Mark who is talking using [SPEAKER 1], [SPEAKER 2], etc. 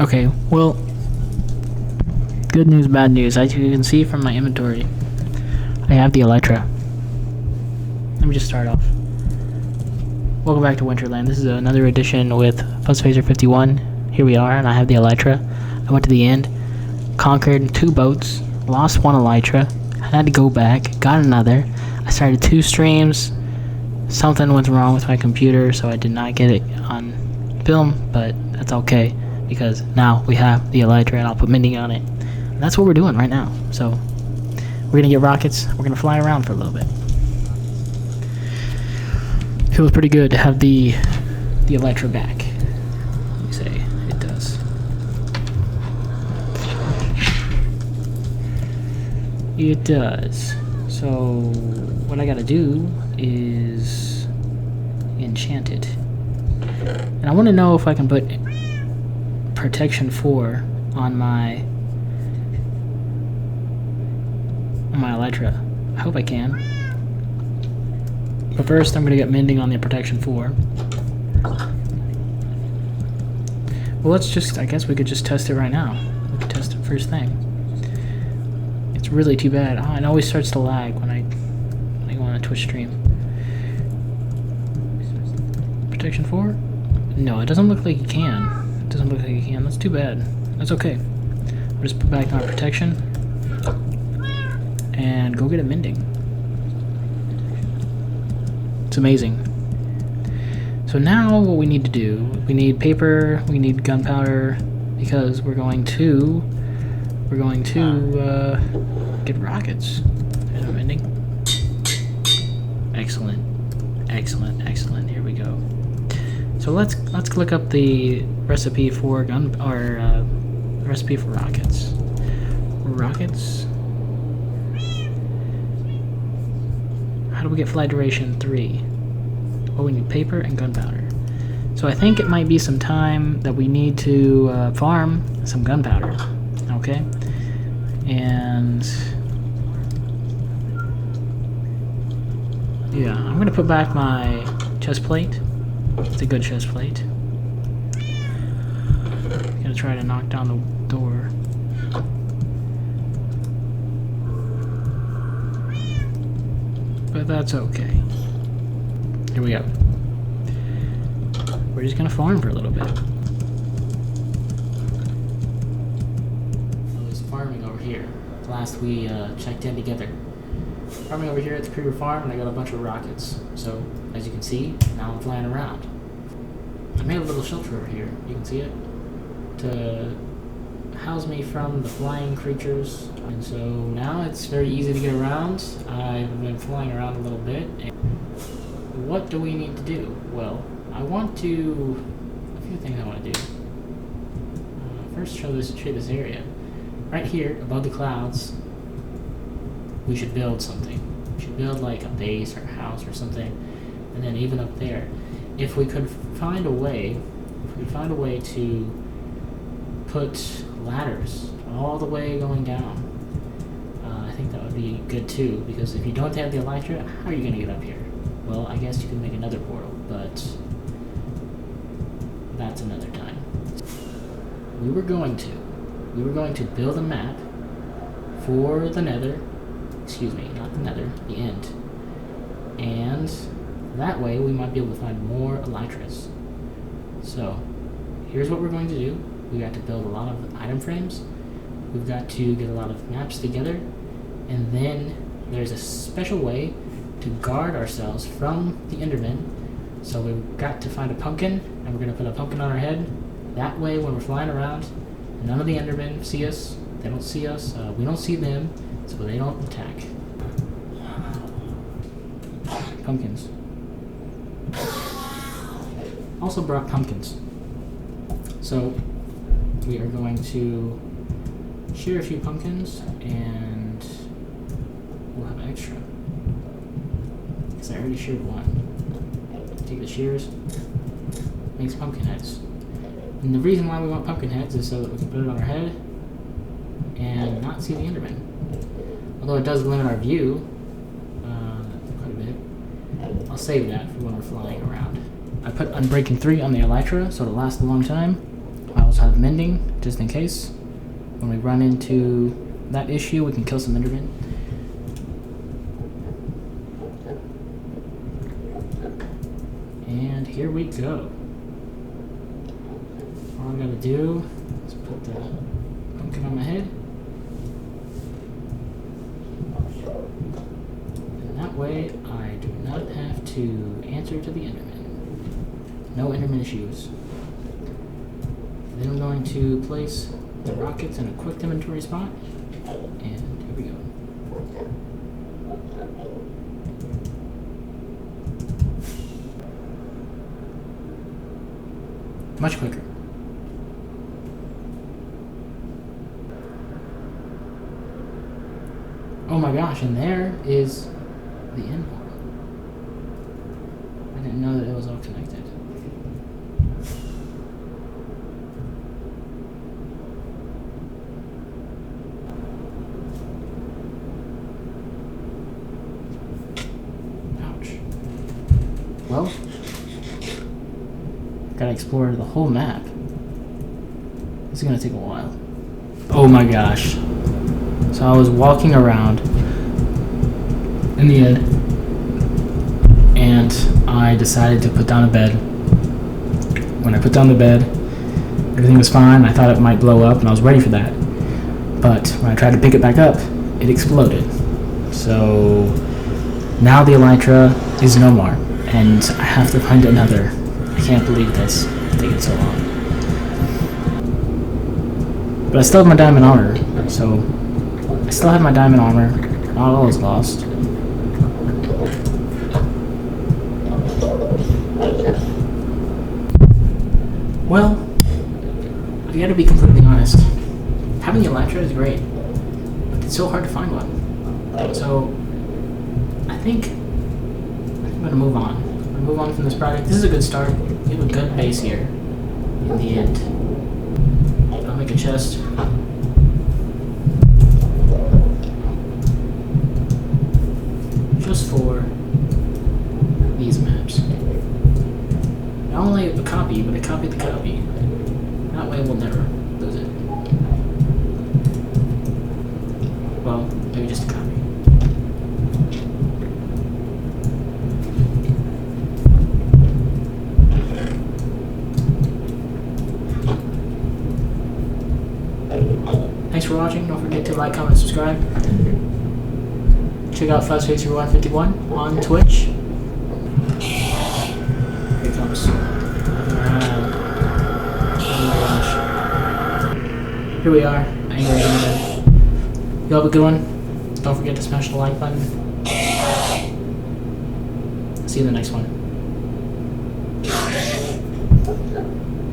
[SPEAKER 1] Okay, well, good news, bad news. As you can see from my inventory, I have the Elytra. Let me just start off. Welcome back to Winterland. This is another edition with FUZZFACER51. Here we are, and I have the Elytra. I went to the end, conquered 2 boats, lost 1 Elytra, had to go back, got another. I started 2 streams. Something went wrong with my computer, so I did not get it on film, but that's okay, because now we have the Elytra, and I'll put mending on it. And that's what we're doing right now. So we're gonna get rockets. We're gonna fly around for a little bit. Feels pretty good to have the Elytra back. Let me say it does. It does. So what I gotta do is enchant it, and I want to know if I can put protection 4 on my Elytra. I hope I can. But first, I'm going to get mending on the protection 4. Well, let's just, I guess we could just test it right now. We could test it first thing. It's really too bad. Oh, it always starts to lag when I go on a Twitch stream. Protection 4? No, it doesn't look like you can. It doesn't look like you can. That's too bad. That's okay. We'll just put back on our protection and go get a mending. It's amazing. So now what we need to do, we need paper, we need gunpowder, because we're going to get rockets. There's our mending. Excellent, excellent, excellent. Here we go. So let's look up the recipe for recipe for rockets. Rockets. How do we get flight duration 3? Well, we need paper and gunpowder. So I think it might be some time that we need to farm some gunpowder. Okay, and yeah, I'm gonna put back my chest plate. It's a good chest plate. Gonna try to knock down the door. But that's okay. Here we go. We're just gonna farm for a little bit. I was farming over here. Last we checked in together. Farming over here at the Creeper Farm, and I got a bunch of rockets. So, as you can see, now I'm flying around. I made a little shelter over here. You can see it. To house me from the flying creatures. And so now it's very easy to get around. I've been flying around a little bit. And what do we need to do? Well, I want to... a few things I want to do. First, show this area. Right here, above the clouds, we should build something. We should build like a base or a house or something. And then even up there, if we could find a way, to put ladders all the way going down, I think that would be good too, because if you don't have the Elytra, how are you going to get up here? Well, I guess you can make another portal, but that's another time. We were going to build a map for the Nether, excuse me, not the Nether, the End, and that way we might be able to find more Elytras. So, here's what we're going to do. We got to build a lot of item frames. We've got to get a lot of maps together, and then there's a special way to guard ourselves from the Endermen. So we've got to find a pumpkin, and we're going to put a pumpkin on our head. That way, when we're flying around, none of the Endermen see us. They don't see us. We don't see them, so they don't attack. Pumpkins. Also brought pumpkins. So we are going to shear a few pumpkins, and we'll have extra. Because I already sheared one. Take the shears, makes pumpkin heads. And the reason why we want pumpkin heads is so that we can put it on our head and not see the Enderman. Although it does limit our view quite a bit. I'll save that for when we're flying around. I put Unbreaking 3 on the Elytra so it'll last a long time. I also have mending, just in case. When we run into that issue, we can kill some Endermen. And here we go. All I'm gonna do is put the pumpkin on my head. And that way, I do not have to answer to the Enderman. No Enderman issues. Then I'm going to place the rockets in a quick inventory spot. And here we go. Much quicker. Oh my gosh, and there is the end hole. I didn't know that it was all connected. Ouch. Well, gotta explore the whole map. This is gonna take a while. Oh my gosh. So I was walking around in the end, and I decided to put down a bed. When I put down the bed, everything was fine. I thought it might blow up, and I was ready for that. But when I tried to pick it back up, it exploded. So now the Elytra is no more, and I have to find another. I can't believe this. It's taken so long. But I still have my diamond armor, so I still have my diamond armor. Not all is lost. Well, I gotta be completely honest. Having the Elytra is great, but it's so hard to find one. So I think I'm gonna move on. I'm gonna move on from this project. This is a good start. We have a good base here. In the end, I'll make a chest. Just for these maps. Not only a copy, but a copy of the copy. That way we'll never lose it. Well, maybe just a copy. Thanks for watching. Don't forget to like, comment, and subscribe. Check out FUZZFACER51 on Twitch. Here it comes. Oh my gosh. Here we are. Angry Enderman. You have a good one. Don't forget to smash the like button. See you in the next one.